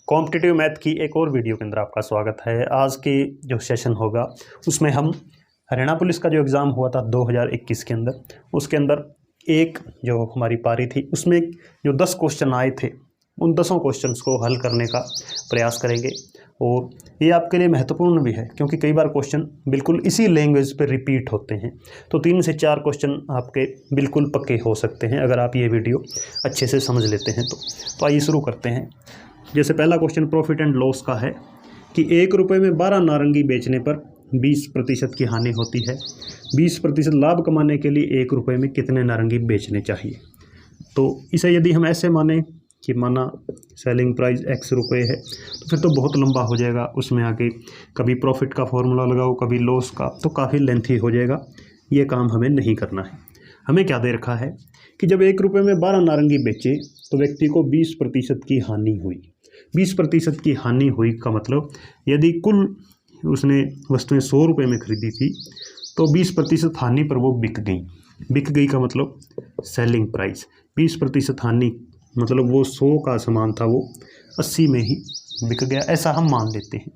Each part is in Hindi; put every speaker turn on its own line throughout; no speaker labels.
कॉम्पिटिटिव मैथ की एक और वीडियो के अंदर आपका स्वागत है। आज के जो सेशन होगा उसमें हम हरियाणा पुलिस का जो एग्ज़ाम हुआ था 2021 के अंदर, उसके अंदर एक जो हमारी पारी थी उसमें जो 10 क्वेश्चन आए थे उन 10 क्वेश्चंस को हल करने का प्रयास करेंगे। और ये आपके लिए महत्वपूर्ण भी है क्योंकि कई बार क्वेश्चन बिल्कुल इसी लैंग्वेज पे रिपीट होते हैं, तो 3 से 4 क्वेश्चन आपके बिल्कुल पक्के हो सकते हैं अगर आप ये वीडियो अच्छे से समझ लेते हैं तो आइए शुरू करते हैं। जैसे पहला क्वेश्चन प्रॉफिट एंड लॉस का है कि 1 रुपये में 12 नारंगी बेचने पर 20% की हानि होती है। 20% लाभ कमाने के लिए 1 रुपये में कितने नारंगी बेचने चाहिए। तो इसे यदि हम ऐसे माने कि माना सेलिंग प्राइस x रुपये है तो फिर तो बहुत लंबा हो जाएगा, उसमें आगे कभी प्रॉफिट का फॉर्मूला लगाओ कभी लॉस का, तो काफ़ी लेंथी हो जाएगा। ये काम हमें नहीं करना है। हमें क्या दे रखा है कि जब 1 रुपये में 12 नारंगी बेचे तो व्यक्ति को 20% की हानि हुई। 20% की हानि हुई का मतलब यदि कुल उसने वस्तुएं 100 रुपये में खरीदी थी तो 20% हानि पर वो बिक गई। बिक गई का मतलब सेलिंग प्राइस। 20% हानि मतलब वो 100 का सामान था वो 80 में ही बिक गया, ऐसा हम मान लेते हैं।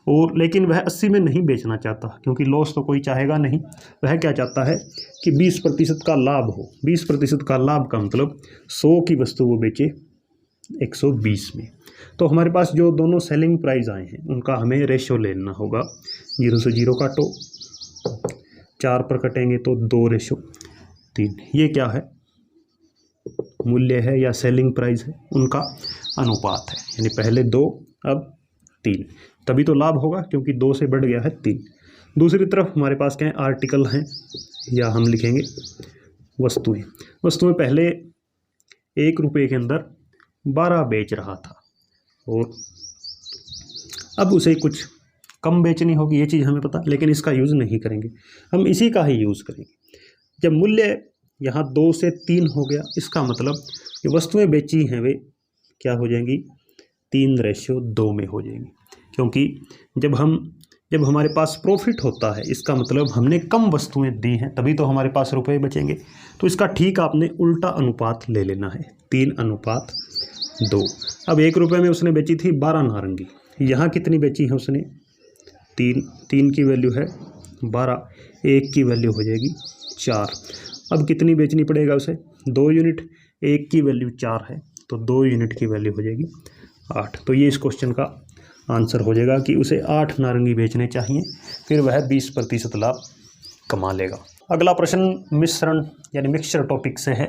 और लेकिन वह 80 में नहीं बेचना चाहता क्योंकि लॉस तो कोई चाहेगा नहीं। वह क्या चाहता है कि 20% का लाभ हो। 20% का लाभ का मतलब 100 की वस्तु वो बेचे 120 में। तो हमारे पास जो दोनों सेलिंग प्राइस आए हैं उनका हमें रेशो लेना होगा। 0 से 0 काटो, 4 पर कटेंगे तो 2:3। ये क्या है, मूल्य है या सेलिंग प्राइस है, उनका अनुपात है। यानी पहले 2 अब 3, तभी तो लाभ होगा क्योंकि 2 से बढ़ गया है 3। दूसरी तरफ हमारे पास क्या है, आर्टिकल हैं या हम लिखेंगे वस्तुएं। वस्तुएं पहले 1 रुपये के अंदर 12 बेच रहा था और अब उसे कुछ कम बेचनी होगी, ये चीज़ हमें पता, लेकिन इसका यूज़ नहीं करेंगे, हम इसी का ही यूज़ करेंगे। जब मूल्य यहाँ 2 से 3 हो गया, इसका मतलब ये वस्तुएं बेची हैं वे क्या हो जाएंगी, 3:2 में हो जाएंगी। क्योंकि जब हमारे पास प्रॉफिट होता है इसका मतलब हमने कम वस्तुएं दी हैं, तभी तो हमारे पास रुपए बचेंगे। तो इसका ठीक आपने उल्टा अनुपात ले लेना है, 3:2। अब 1 रुपये में उसने बेची थी 12 नारंगी, यहाँ कितनी बेची है उसने 3 की वैल्यू है 12, 1 की वैल्यू हो जाएगी 4। अब कितनी बेचनी पड़ेगा उसे, 2 यूनिट, 1 की वैल्यू 4 है तो 2 यूनिट की वैल्यू हो जाएगी 8। तो ये इस क्वेश्चन का आंसर हो जाएगा कि उसे 8 नारंगी बेचने चाहिए, फिर वह 20% लाभ कमा लेगा। अगला प्रश्न मिश्रण यानी मिक्सचर टॉपिक से है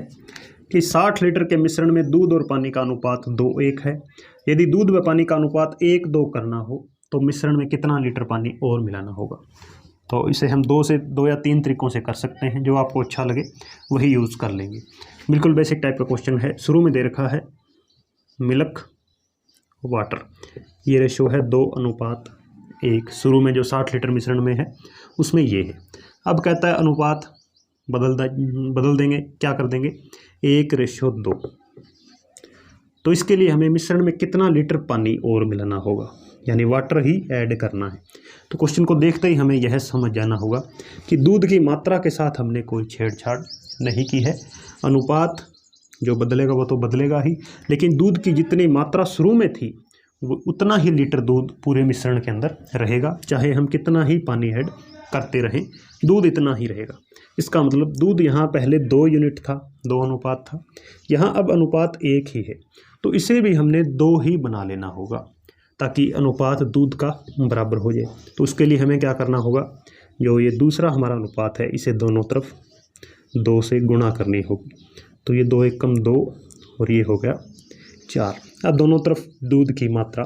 कि 60 लीटर के मिश्रण में दूध और पानी का अनुपात 2:1 है। यदि दूध व पानी का अनुपात 1:2 करना हो तो मिश्रण में कितना लीटर पानी और मिलाना होगा। तो इसे हम 2 या 3 तरीकों से कर सकते हैं, जो आपको अच्छा लगे वही यूज़ कर लेंगे। बिल्कुल बेसिक टाइप का क्वेश्चन है। शुरू में दे रखा है मिल्क वाटर, ये रेशो है 2:1। शुरू में जो 60 लीटर मिश्रण में है उसमें ये है। अब कहता है अनुपात बदल देंगे, क्या कर देंगे 1:2। तो इसके लिए हमें मिश्रण में कितना लीटर पानी और मिलाना होगा, यानी वाटर ही ऐड करना है। तो क्वेश्चन को देखते ही हमें यह समझ जाना होगा कि दूध की मात्रा के साथ हमने कोई छेड़छाड़ नहीं की है। अनुपात जो बदलेगा वो तो बदलेगा ही, लेकिन दूध की जितनी मात्रा शुरू में थी वो उतना ही लीटर दूध पूरे मिश्रण के अंदर रहेगा। चाहे हम कितना ही पानी ऐड करते रहें, दूध इतना ही रहेगा। इसका मतलब दूध यहाँ पहले 2 यूनिट था, 2 अनुपात था, यहाँ अब अनुपात 1 ही है। तो इसे भी हमने 2 ही बना लेना होगा ताकि अनुपात दूध का बराबर हो जाए। तो उसके लिए हमें क्या करना होगा, जो ये दूसरा हमारा अनुपात है इसे दोनों तरफ 2 से गुणा करनी होगी। तो ये 2 × 2 और ये हो गया 4। अब दोनों तरफ दूध की मात्रा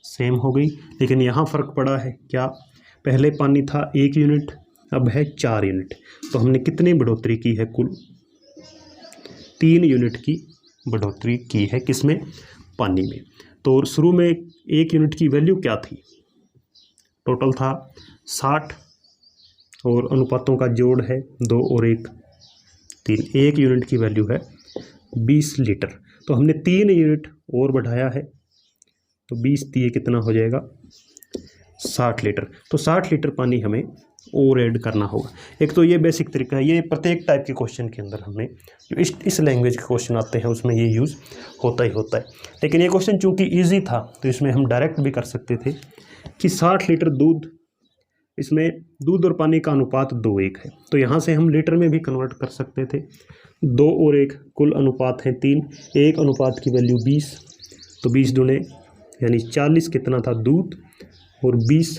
सेम हो गई, लेकिन यहाँ फ़र्क पड़ा है क्या, पहले पानी था 1 यूनिट, अब है 4 यूनिट। तो हमने कितनी बढ़ोतरी की है, कुल 3 यूनिट की बढ़ोतरी की है, किसमें, पानी में। तो शुरू में 1 यूनिट की वैल्यू क्या थी, टोटल था 60 और अनुपातों का जोड़ है 2 और 1 3। 1 यूनिट की वैल्यू है 20 लीटर। तो हमने 3 यूनिट और बढ़ाया है तो 20 दिए कितना हो जाएगा 60 लीटर। तो 60 लीटर पानी हमें और ऐड करना होगा। एक तो ये बेसिक तरीका है, ये प्रत्येक टाइप के क्वेश्चन के अंदर हमें जो इस लैंग्वेज के क्वेश्चन आते हैं उसमें ये यूज़ होता ही होता है। लेकिन ये क्वेश्चन चूँकि ईजी था तो इसमें हम डायरेक्ट भी कर सकते थे कि 60 लीटर दूध, इसमें दूध और पानी का अनुपात 2:1 है, तो यहाँ से हम लीटर में भी कन्वर्ट कर सकते थे। 2 और 1 कुल अनुपात है 3, 1 अनुपात की वैल्यू 20, तो 20 दूने यानी 40 कितना था दूध और 20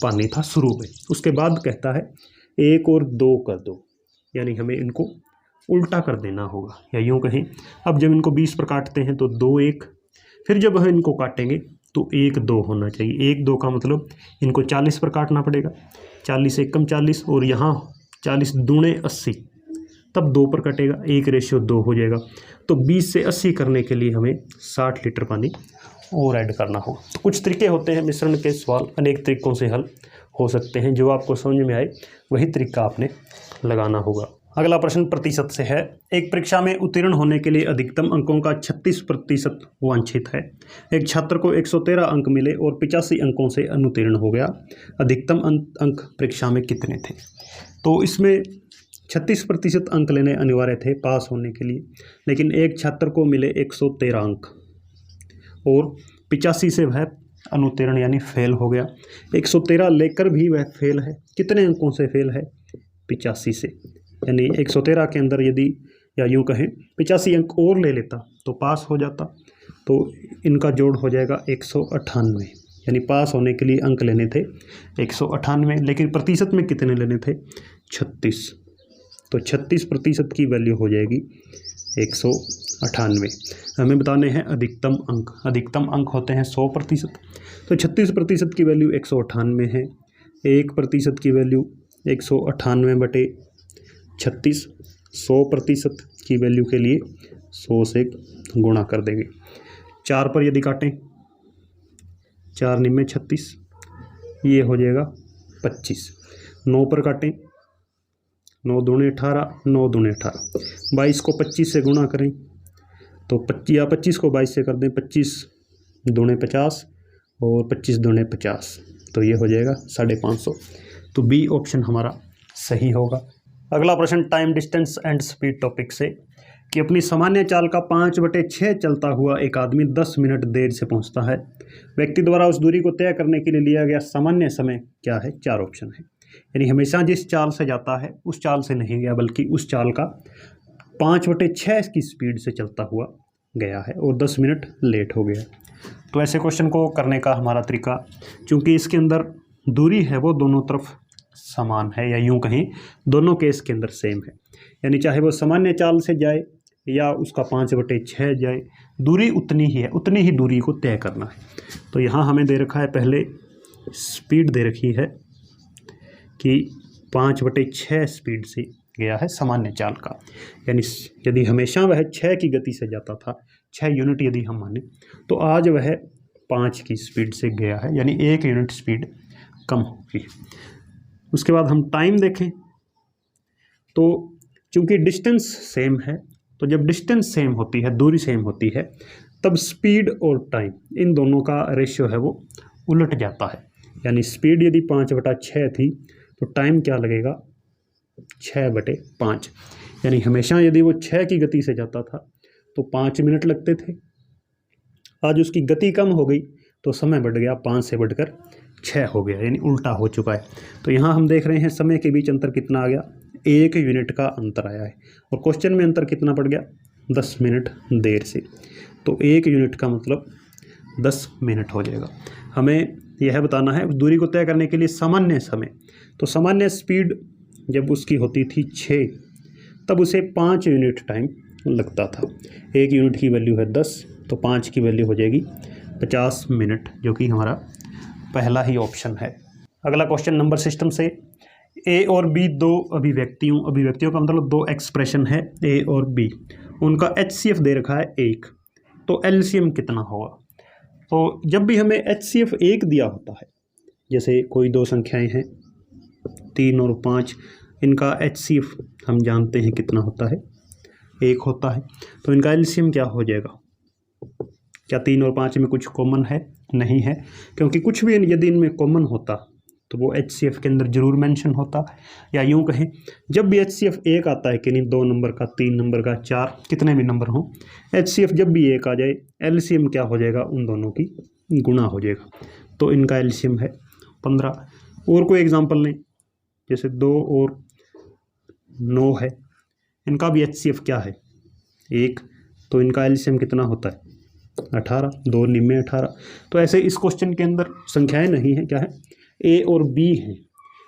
पानी था शुरू में। उसके बाद कहता है 1 और 2 कर दो, यानी हमें इनको उल्टा कर देना होगा, या यूँ कहें अब जब इनको 20 पर काटते हैं तो 2 1, फिर जब हम इनको काटेंगे तो 1 2 होना चाहिए। 1 2 का मतलब इनको 40 पर काटना पड़ेगा, 40 एकम 40 और यहाँ 40 दूने 80, तब 2 पर कटेगा, 1:2 हो जाएगा। तो 20 से 80 करने के लिए हमें 60 लीटर पानी और ऐड करना होगा। तो कुछ तरीके होते हैं, मिश्रण के सवाल अनेक तरीक़ों से हल हो सकते हैं, जो आपको समझ में आए वही तरीका आपने लगाना होगा। अगला प्रश्न प्रतिशत से है। एक परीक्षा में उत्तीर्ण होने के लिए अधिकतम अंकों का 36% वांछित है। एक छात्र को 113 अंक मिले और 85 अंकों से अनुत्तीर्ण हो गया। अधिकतम अंक परीक्षा में कितने थे? तो इसमें 36% अंक लेने अनिवार्य थे पास होने के लिए, लेकिन एक छात्र को मिले 113 अंक और 85 से वह अनुत्तीर्ण यानी फेल हो गया। 113 लेकर भी वह फेल है। कितने अंकों से फेल है? 85 से, यानी 113 के अंदर यदि, या यूँ कहें 85 अंक और ले लेता तो पास हो जाता। तो इनका जोड़ हो जाएगा 198, यानी पास होने के लिए अंक लेने थे 198, लेकिन प्रतिशत में कितने लेने थे? 36। तो 36% की वैल्यू हो जाएगी 198। हमें बताने हैं अधिकतम अंक। अधिकतम अंक होते हैं 100%, तो 36% की वैल्यू 198 है। 1% की वैल्यू 198/36, 100% की वैल्यू के लिए 100 से गुणा कर देंगे। 4 पर यदि काटें, 4 निम्न 36, ये हो जाएगा 25। 9 पर काटें, 9 दूने 18, 9 दूने 18, 22 को 25 से गुणा करें तो 25 को 22 से कर दें, 25 दूने 50 और 25 दूने 50, तो ये हो जाएगा 550। तो बी ऑप्शन हमारा सही होगा। अगला प्रश्न time distance and speed topic से, कि अपनी सामान्य चाल का 5/6 चलता हुआ एक आदमी 10 मिनट देर से पहुंचता है। व्यक्ति द्वारा उस दूरी को तय करने के लिए लिया गया सामान्य समय क्या है? 4 ऑप्शन है, यानी हमेशा जिस चाल से जाता है उस चाल से नहीं गया, बल्कि उस चाल का 5/6 की स्पीड से चलता हुआ गया है और 10 मिनट लेट हो गया। तो ऐसे क्वेश्चन को करने का हमारा तरीका, चूँकि इसके अंदर दूरी है वो दोनों तरफ समान है, या यूँ कहें दोनों केस के अंदर सेम है, यानी चाहे वो सामान्य चाल से जाए या उसका 5/6 जाए, दूरी उतनी ही है, उतनी ही दूरी को तय करना है। तो यहाँ हमें दे रखा है, पहले स्पीड दे रखी है कि 5/6 स्पीड से गया है सामान्य चाल का, यानी यदि हमेशा वह 6 की गति से जाता था, 6 यूनिट यदि हम माने, तो आज वह 5 की स्पीड से गया है, यानी 1 यूनिट स्पीड कम होगी। उसके बाद हम टाइम देखें, तो चूँकि डिस्टेंस सेम है, तो जब डिस्टेंस सेम होती है, दूरी सेम होती है, तब स्पीड और टाइम इन दोनों का रेशियो है वो उलट जाता है। यानी स्पीड यदि 5/6 थी तो टाइम क्या लगेगा? 6/5, यानी हमेशा यदि वो 6 की गति से जाता था तो 5 मिनट लगते थे। आज उसकी गति कम हो गई तो समय बढ़ गया, 5 से बढ़कर 6 हो गया, यानी उल्टा हो चुका है। तो यहाँ हम देख रहे हैं समय के बीच अंतर कितना आ गया? 1 यूनिट का अंतर आया है, और क्वेश्चन में अंतर कितना पड़ गया? 10 मिनट देर से। तो 1 यूनिट का मतलब 10 मिनट हो जाएगा। हमें यह बताना है उस दूरी को तय करने के लिए सामान्य समय, तो सामान्य स्पीड जब उसकी होती थी 6, तब उसे 5 यूनिट टाइम लगता था। 1 यूनिट की वैल्यू है 10, तो 5 की वैल्यू हो जाएगी 50 मिनट, जो कि हमारा पहला ही ऑप्शन है। अगला क्वेश्चन नंबर सिस्टम से, ए और बी दो अभिव्यक्तियों का मतलब 2 एक्सप्रेशन है ए और बी, उनका HCF दे रखा है 1, तो LCM कितना होगा? तो जब भी हमें HCF 1 दिया होता है, जैसे कोई 2 संख्याएं हैं 3 और 5, इनका HCF हम जानते हैं कितना होता है? 1 होता है। तो इनका LCM क्या हो जाएगा? क्या 3 और 5 में कुछ कॉमन है? नहीं है, क्योंकि कुछ भी यदि इनमें कॉमन होता तो वो HCF के अंदर जरूर मेंशन होता है। या यूँ कहें जब भी HCF एक आता है कि नहीं, 2 नंबर का, 3 नंबर का, 4 कितने भी नंबर हों, HCF जब भी एक आ जाए LCM क्या हो जाएगा, उन दोनों की गुणा हो जाएगा। तो इनका LCM है 15। और कोई एग्जांपल लें, जैसे 2 और 9 है, इनका भी HCF क्या है 1, तो इनका LCM कितना होता है 18, 2 निम्न 18। तो ऐसे इस क्वेश्चन के अंदर संख्याएं नहीं है, क्या है A और B हैं,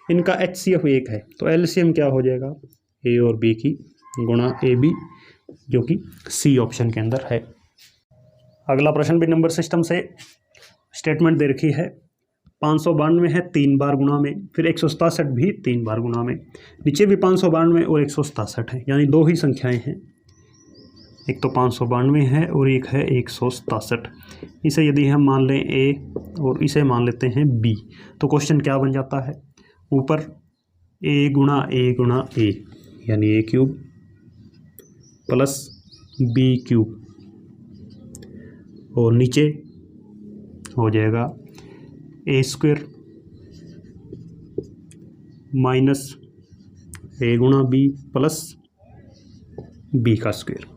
इनका HCF 1 है, तो LCM क्या हो जाएगा A और B की गुणा AB, जो कि C ऑप्शन के अंदर है। अगला प्रश्न भी नंबर सिस्टम से स्टेटमेंट दे रखी है। 592 है 3 बार गुणा में, फिर 167 भी 3 बार गुणा में, नीचे भी 592 और 167 है, यानी 2 ही संख्याएं हैं, एक तो 592 है और एक है 167। इसे यदि हम मान लें A और इसे मान लेते हैं B, तो क्वेश्चन क्या बन जाता है, ऊपर A गुणा A यानी A cube plus B cube, और नीचे हो जाएगा A स्क्वायर माइनस A गुणा B प्लस B का स्क्वायर।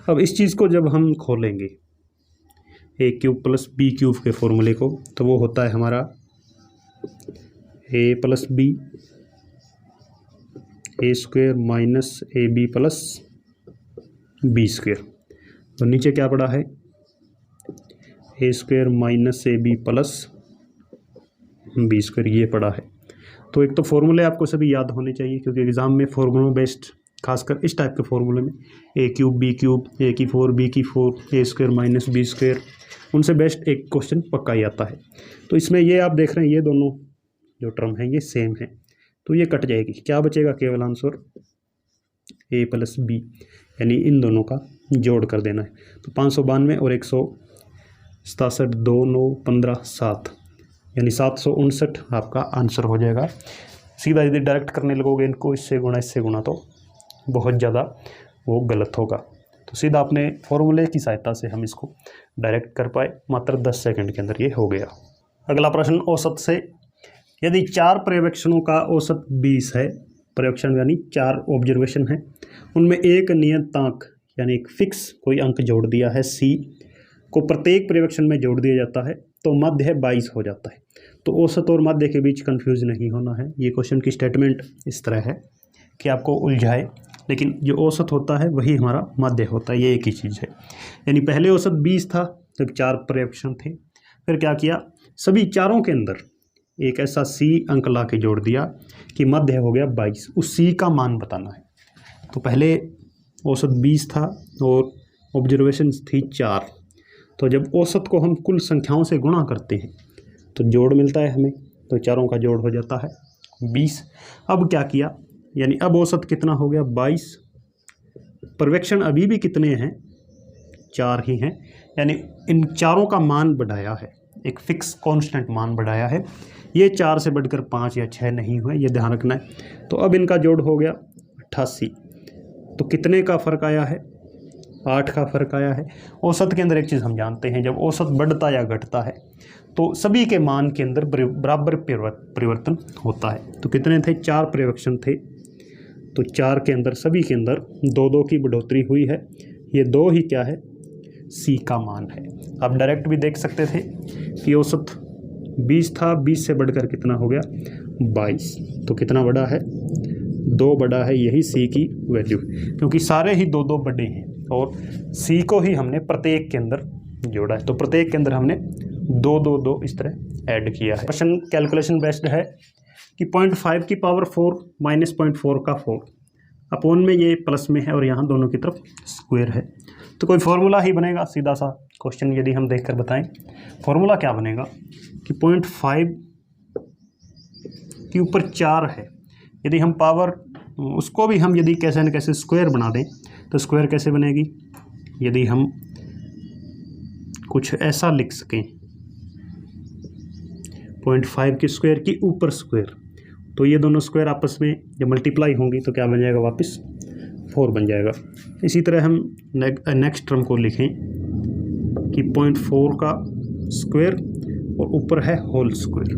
अब इस चीज़ को जब हम खोलेंगे A cube plus B cube के फॉर्मूले को, तो वो होता है हमारा A plus B A square minus AB plus B square, और नीचे क्या पड़ा है A square minus AB plus B square, ये पड़ा है। तो एक तो फॉर्मूले आपको सभी याद होने चाहिए, क्योंकि एग्ज़ाम में फॉर्मूलों बेस्ड, खासकर इस टाइप के फॉर्मूले में A cube B cube, A की 4 B की 4, A square minus B square, उनसे बेस्ट एक क्वेश्चन पक्का ही आता है। तो इसमें ये आप देख रहे हैं, ये दोनों जो टर्म हैं ये सेम है, तो ये कट जाएगी, क्या बचेगा केवल आंसर A प्लस B, यानी इन दोनों का जोड़ कर देना है। तो 592 और 167, 2 9 15 7, यानी 759 आपका आंसर हो जाएगा। सीधा यदि डायरेक्ट करने लगोगे इनको, इससे गुणा तो बहुत ज़्यादा वो गलत होगा। तो सीधा अपने फॉर्मूले की सहायता से हम इसको डायरेक्ट कर पाए, मात्र 10 सेकंड के अंदर ये हो गया। अगला प्रश्न औसत से, यदि 4 पर्यवेक्षणों का औसत 20 है, पर्यवेक्षण यानी 4 ऑब्जर्वेशन है, उनमें एक नियतांक यानी एक फिक्स कोई अंक जोड़ दिया है C को प्रत्येक पर्यवेक्षण में जोड़ दिया जाता है, तो मध्य है 22 हो जाता है। तो औसत और मध्य के बीच कंफ्यूज नहीं होना है। ये क्वेश्चन की स्टेटमेंट इस तरह है कि आपको उलझाए, लेकिन जो औसत होता है वही हमारा मध्य होता है, ये एक ही चीज़ है। यानी पहले औसत 20 था जब 4 पर्यवेक्षण थे, फिर क्या किया, सभी चारों के अंदर एक ऐसा C अंक ला के जोड़ दिया कि मध्य हो गया 22, उस C का मान बताना है। तो पहले औसत 20 था और ऑब्जर्वेशन थी 4, तो जब औसत को हम कुल संख्याओं से गुणा करते हैं तो जोड़ मिलता है हमें, तो चारों का जोड़ हो जाता है 20। अब क्या किया, यानी अब औसत कितना हो गया 22, पर्यवेक्षण अभी भी कितने हैं 4 ही हैं, यानी इन चारों का मान बढ़ाया है, एक फिक्स कांस्टेंट मान बढ़ाया है, ये 4 से बढ़कर 5 या 6 नहीं हुए, ये ध्यान रखना है। तो अब इनका जोड़ हो गया 88, तो कितने का फ़र्क आया है 8 का फ़र्क आया है। औसत के अंदर एक चीज़ हम जानते हैं, जब औसत बढ़ता या घटता है तो सभी के मान के अंदर बराबर परिवर्तन होता है। तो कितने थे 4 पर्यवेक्षण थे, तो 4 के अंदर सभी के अंदर 2-2 की बढ़ोतरी हुई है, ये 2 ही क्या है C का मान है। आप डायरेक्ट भी देख सकते थे कि औसत 20 था, 20 से बढ़कर कितना हो गया 22, तो कितना बड़ा है 2 बड़ा है, यही C की वैल्यू, क्योंकि सारे ही 2-2 बड़े हैं और C को ही हमने प्रत्येक के अंदर जोड़ा है, तो प्रत्येक के अंदर हमने 2-2-2 इस तरह ऐड किया है। क्वेश्चन कैलकुलेशन बेस्ड है कि 0.5 की पावर 4 माइनस 0.4 का 4 अपोन में ये प्लस में है और यहाँ दोनों की तरफ स्क्वायर है, तो कोई फॉर्मूला ही बनेगा। सीधा सा क्वेश्चन यदि हम देखकर बताएं, फॉर्मूला क्या बनेगा कि 0.5 के ऊपर 4 है, यदि हम पावर उसको भी हम यदि कैसे न कैसे स्क्वायर बना दें, तो स्क्वायर कैसे बनेगी, यदि हम कुछ ऐसा लिख सकें 0.5 के स्क्वायर की ऊपर स्क्वायर, तो ये दोनों स्क्वायर आपस में जब मल्टीप्लाई होंगी तो क्या बन जाएगा वापस 4 बन जाएगा। इसी तरह हम नेक्स्ट टर्म को लिखें कि 0.4 का स्क्वायर और ऊपर है होल स्क्वायर,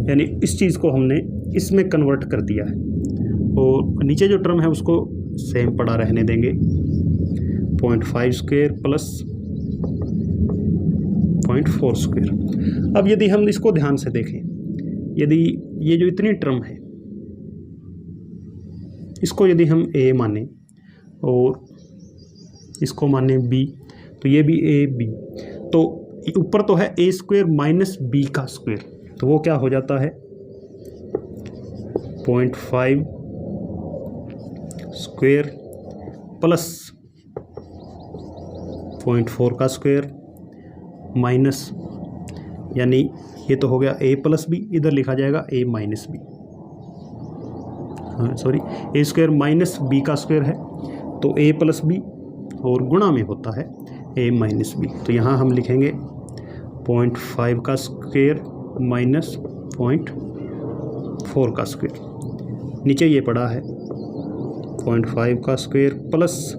यानी इस चीज़ को हमने इसमें कन्वर्ट कर दिया है। और नीचे जो टर्म है उसको सेम पड़ा रहने देंगे, 0.5 स्क्वायर प्लस 0.4 स्क्वायर। अब यदि हम इसको ध्यान से देखें, यदि ये जो इतनी टर्म है इसको यदि हम a माने और इसको माने b, तो ये भी a b, तो ऊपर तो है a स्क्वायर माइनस b का स्क्वायर, तो वो क्या हो जाता है 0.5 स्क्वायर प्लस 0.4 का स्क्वायर माइनस, यानी ये तो हो गया a प्लस बी, इधर लिखा जाएगा a minus B, sorry a square minus B का स्क्वायर है, तो a प्लस बी और गुणा में होता है a माइनस बी, तो यहाँ हम लिखेंगे 0.5 का स्क्वायर माइनस 0.4 का स्क्वायर। नीचे ये पड़ा है 0.5 का स्क्वायर प्लस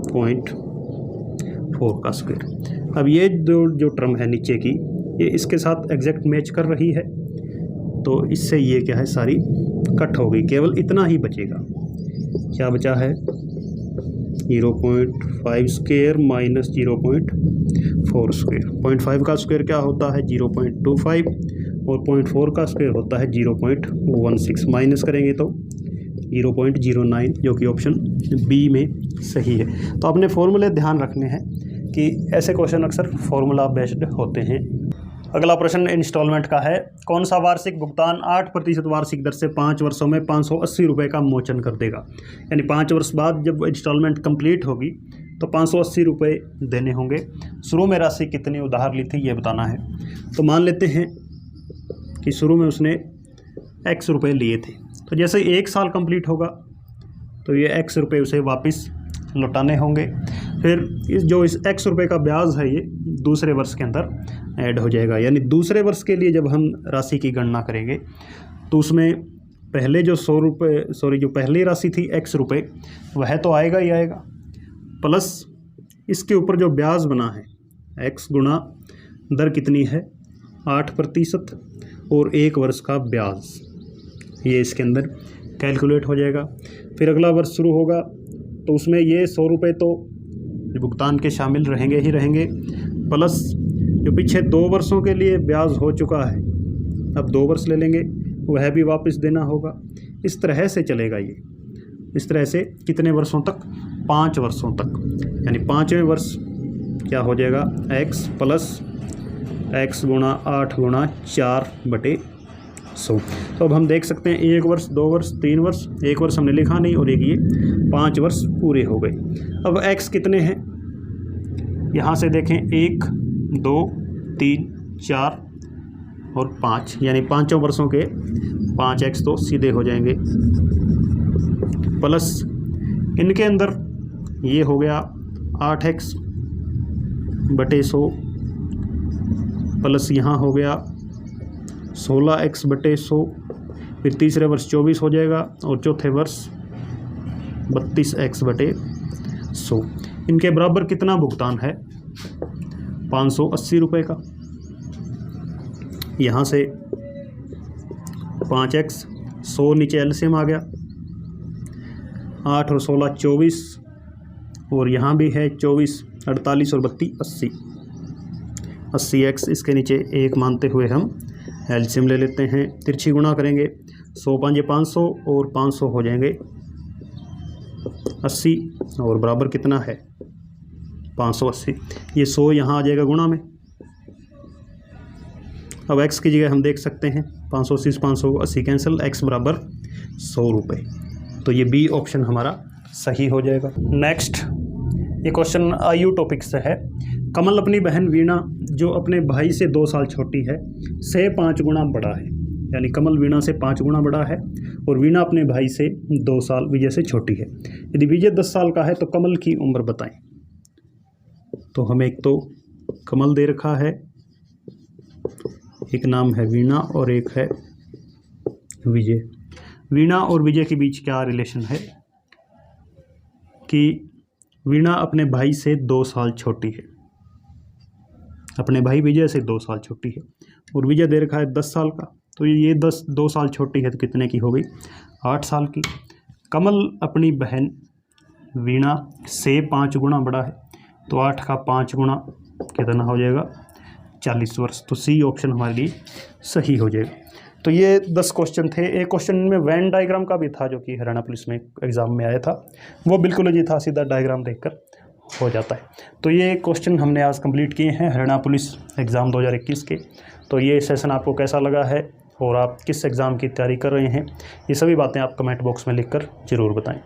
0.4 का स्क्वायर। अब ये जो टर्म है नीचे की, ये इसके साथ एग्जैक्ट मैच कर रही है, तो इससे ये क्या है सारी कट हो गई, केवल इतना ही बचेगा। क्या बचा है 0.5 स्क्वायर माइनस 0.4 स्क्वायर। 0.5 का स्क्वायर क्या होता है 0.25 और 0.4 का स्क्वायर होता है 0.16, माइनस करेंगे तो 0.09, जो कि ऑप्शन बी में सही है। तो अपने फॉर्मूले ध्यान रखने हैं कि ऐसे क्वेश्चन अक्सर फॉर्मूला बेस्ड होते हैं। अगला प्रश्न इंस्टॉलमेंट का है, कौन सा वार्षिक भुगतान 8% वार्षिक दर से 5 वर्षों में 580 रुपये का मोचन कर देगा। यानी 5 वर्ष बाद जब इंस्टॉलमेंट कंप्लीट होगी तो 580 रुपये देने होंगे। शुरू में राशि कितनी उधार ली थी ये बताना है। तो मान लेते हैं कि शुरू में उसने x रुपये लिए थे, तो जैसे 1 साल कंप्लीट होगा तो ये x रुपये उसे वापस लौटाने होंगे। फिर इस x रुपये का ब्याज है ये दूसरे वर्ष के अंदर ऐड हो जाएगा। यानी दूसरे वर्ष के लिए जब हम राशि की गणना करेंगे तो उसमें पहले जो 100 रुपये जो पहली राशि थी x रुपये वह तो आएगा ही आएगा, प्लस इसके ऊपर जो ब्याज बना है x गुणा दर कितनी है 8% और 1 वर्ष का ब्याज, ये इसके अंदर कैलकुलेट हो जाएगा। फिर अगला वर्ष शुरू होगा तो उसमें ये 100 रुपये तो भुगतान के शामिल रहेंगे ही रहेंगे, प्लस जो पीछे 2 वर्षों के लिए ब्याज हो चुका है अब 2 वर्ष ले लेंगे, वह भी वापस देना होगा। इस तरह से चलेगा ये, इस तरह से कितने वर्षों तक 5 वर्षों तक। यानी 5वें वर्ष क्या हो जाएगा x प्लस x गुणा 8 गुणा 4/100। तो अब हम देख सकते हैं 1 वर्ष 2 वर्ष 3 वर्ष, 1 वर्ष हमने लिखा नहीं और एक ये 5 वर्ष पूरे हो गए। अब x कितने हैं यहाँ से देखें 1 2 3 4 और 5, यानी 5 वर्षों के 5x तो सीधे हो जाएंगे, प्लस इनके अंदर ये हो गया 8x/100 प्लस यहाँ हो गया 16x/100, फिर तीसरे वर्ष 24 हो जाएगा और चौथे वर्ष 32x/100। इनके बराबर कितना भुगतान है 580 रुपये का। यहाँ से 5x 100 नीचे एलसीएम आ गया, 8 और 16 24 और यहाँ भी है 24 48 और 32 80x, इसके नीचे 1 मानते हुए हम एलसीएम ले लेते हैं, तिरछी गुणा करेंगे 100 5 500 और 500 हो जाएंगे 80 और बराबर कितना है 580। ये 100 यहाँ आ जाएगा गुणा में। अब x की जगह हम देख सकते हैं 580 से 580 कैंसिल, x बराबर 100 रुपये। तो ये बी ऑप्शन हमारा सही हो जाएगा। नेक्स्ट ये क्वेश्चन आयु टॉपिक से है। कमल अपनी बहन वीणा जो अपने भाई से 2 साल छोटी है से 5 गुना बड़ा है। यानी कमल वीणा से 5 गुना बड़ा है और वीणा अपने भाई से 2 साल विजय से छोटी है। यदि विजय 10 साल का है तो कमल की उम्र बताएं। तो हमें एक तो कमल दे रखा है, एक नाम है वीणा और एक है विजय। वीणा और विजय के बीच क्या रिलेशन है कि वीणा अपने भाई से 2 साल छोटी है। अपने भाई विजय से 2 साल छोटी है, और विजय दे रखा है 10 साल का, तो ये 2 साल छोटी है तो कितने की हो गई, 8 साल की। कमल अपनी बहन वीणा से 5 गुना बड़ा है, तो 8 का 5 गुना कितना हो जाएगा, 40 वर्ष। तो सी ऑप्शन हमारे लिए सही हो जाएगा। तो ये 10 क्वेश्चन थे। एक क्वेश्चन में वेन डायग्राम का भी था जो कि हरियाणा पुलिस में एग्ज़ाम में आया था, वो बिल्कुल जी था, सीधा डायग्राम देखकर हो जाता है। तो ये क्वेश्चन हमने आज कंप्लीट किए हैं हरियाणा पुलिस एग्ज़ाम 2021 के। तो ये सेशन आपको कैसा लगा है और आप किस एग्ज़ाम की तैयारी कर रहे हैं, ये सभी बातें आप कमेंट बॉक्स में लिखकर ज़रूर बताएं।